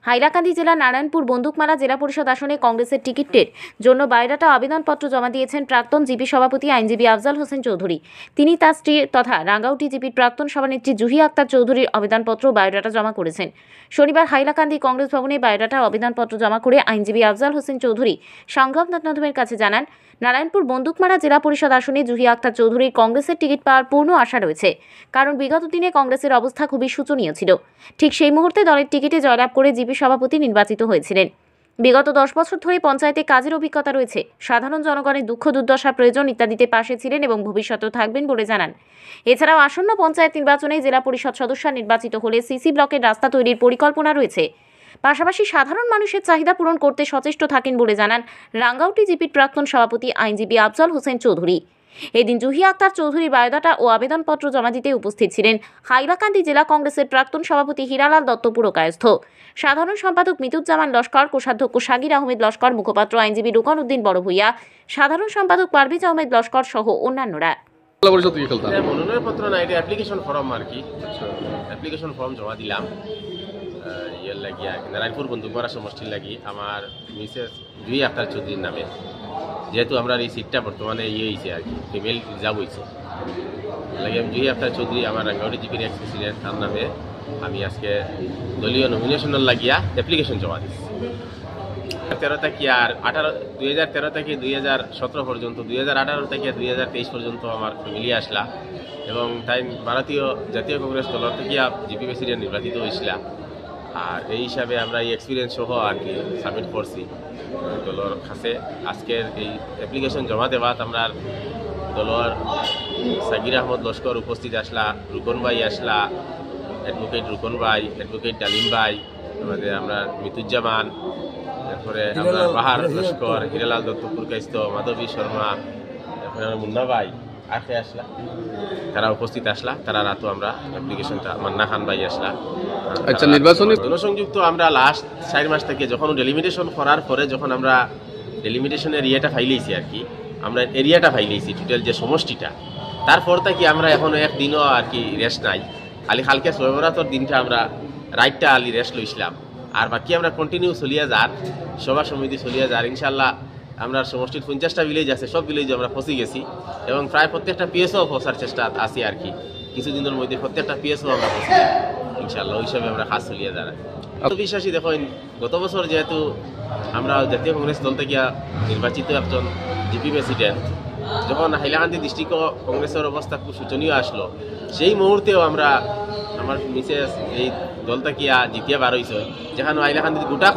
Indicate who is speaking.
Speaker 1: হাইলাকান্দি জেলার নারায়ণপুর বন্দুকমারা জেলা পরিষদ আসনে কংগ্রেসের টিকিটের জন্য বায়োডাটা আবেদনপত্র জমা দিয়েছেন প্রাক্তন জিপি সভাপতি আইনজীবী আফজাল হোসেন চৌধুরী। তিনি তার স্ত্রী তথা রাঙ্গাউটি জিপির প্রাক্তন সভানেত্রী জুহি আক্তার চৌধুরীর আবেদনপত্র বায়োডাটা জমা করেছেন। শনিবার হাইলাকান্দি কংগ্রেস ভবনে বায়োডাটা আবেদনপত্র জমা করে আইনজীবী আফজাল হোসেন চৌধুরী সংবাদ মাধ্যমের কাছে জানান, নারায়ণপুর বন্দুকমারা জেলা পরিষদ আসনে জুহি আক্তার চৌধুরীর কংগ্রেসের টিকিট পাওয়ার পূর্ণ আশা রয়েছে, কারণ বিগত দিনে কংগ্রেসের অবস্থা খুবই শোচনীয় ছিল। ঠিক সেই মুহূর্তে দলের টিকিটে জয়লাভ করে জিপি সভাপতি নির্বাচিত হয়েছিলেন। বিগত 10 বছর ধরে পঞ্চায়েতে কাজের অভিজ্ঞতা রয়েছে, সাধারণ জনগণের দুঃখ দুর্দশা প্রয়োজন ইত্যাদিতে পাশে ছিলেন এবং ভবিষ্যতেও থাকবেন বলে জানান। এছাড়াও আসন্ন পঞ্চায়েত নির্বাচনে জেলা পরিষদ সদস্য নির্বাচিত হলে সিসি ব্লকের রাস্তা তৈরির পরিকল্পনা রয়েছে। পাশাপাশি সাধারণ মানুষের চাহিদা পূরণ করতে সচেষ্ট থাকেন বলে জানান রাঙ্গাউটি জিপির প্রাক্তন সভাপতি আইনজীবী আফজাল হোসেন চৌধুরী। এদিন জুহি আক্তার চৌধুরীর বায়োডাটা ও আবেদনপত্র জমা দিতে উপস্থিত ছিলেন হাইলাকান্দি জেলা কংগ্রেসের প্রাক্তন সভাপতি হীরালাল দত্ত পুরকায়স্থ, সাধারণ সম্পাদক মিতুজ্জামান লস্কর, কোষাধ্যক্ষ শাকির আহমেদ লস্কর, মুখপাত্র আইনজীবী রুকন উদ্দিন বড়ভূইয়া, সাধারণ সম্পাদক পারভেজ আহমেদ লস্কর সহ অন্যান্যরা।
Speaker 2: মনোনয়নপত্র না, এটা অ্যাপ্লিকেশন ফর্ম আর কি। অ্যাপ্লিকেশন ফর্ম জমা দিলাম ইয়ের লাগিয়া নারায়ণপুর বন্দুকমারা সমষ্টির লাগি আমার মিসেস জুহি আক্তার চৌধুরীর নামে, যেহেতু আমরা এই সিটটা বর্তমানে হয়েছে আর কি, ফিমেল রিজার্ভ হয়েছে লাগে। আমি জুহি আক্তার চৌধুরী আমার রাঙ্গাউটি জিপির এক্স প্রেসিডেন্ট, তার নামে আমি আজকে দলীয় নমিনেশনের লাগিয়া অ্যাপ্লিকেশন জমা দিচ্ছি। 2013 থেকে আর 2013 থেকে 2017 পর্যন্ত, 2018 থেকে 2023 পর্যন্ত আমার ফ্যামিলি আসলা এবং তাই ভারতীয় জাতীয় কংগ্রেস দলের থেকে জিপি প্রেসিডেন্ট নির্বাচিত হয়েছিল। আর এই হিসাবে আমরা এই এক্সপিরিয়েন্স সহ আর কি সাবমিট করছি দলের কাছে। আজকের এই অ্যাপ্লিকেশন জমা দেওয়াত আমরা দলের শাকির আহমদ লস্কর উপস্থিত আসলা, রুকন ভাই আসলা, অ্যাডভোকেট রুকন ভাই, অ্যাডভোকেট ডালিম ভাই, আমাদের আমরা মিতুজ্জামান, তারপরে আমরা বাহার লস্কর, হীরালাল দত্ত পুরকায়স্থ, মাধবী শর্মা, তারপরে মুন্না ভাই আখে আসলা, তারা উপস্থিত আসলা। তারা রাতো আমরা অ্যাপ্লিকেশনটা মান্না খান ভাই আসলা।
Speaker 3: আচ্ছা, নির্বাচনী
Speaker 2: জনসংযুক্ত আমরা লাস্ট 4 মাস থেকে যখন ডেলিমিটেশন করার পরে যখন আমরা ডেলিমিটেশনের এরিয়াটা ফাইলেছি আর কি, আমরা এরিয়াটা ফাইলেছি টোটাল যে সমষ্টিটা, তারপর থেকে আমরা এখনো একদিনও আর কি রেস্ট নাই। খালি কালকে সবেবরাতর দিনটা আমরা রাইটটা আলি রেস্ট লইছিলাম, আর বাকি আমরা কন্টিনিউ চলিয়া যার সভা সমিতি চলিয়া যার। ইনশাল্লাহ আমরা সমষ্টির 50টা ভিলেজ আছে, সব ভিলেজে আমরা পৌঁছে গেছি এবং প্রায় প্রত্যেকটা পিএসও পৌঁছার চেষ্টা আছি আর কি। কিছুদিনের মধ্যে প্রত্যেকটা পিএসও আমরা পৌঁছে যাই ইনশাল্লাহ। ওই হিসাবে আমরা কাজ চলিয়া যাই। বিশ্বাসী দেখুন, গত বছর যেহেতু আমরা জাতীয় কংগ্রেস দল থেকে নির্বাচিত একজন জিপি প্রেসিডেন্ট, যখন হাইলাকান্দি ডিস্ট্রিক্ট কংগ্রেসের অবস্থা খুব শোচনীয় আসলো, সেই মুহূর্তেও আমরা আমার মিসেস এই দল থেকে জিতিয়া বার হয়েছে, যেখানে হাইলাকান্দি গোটা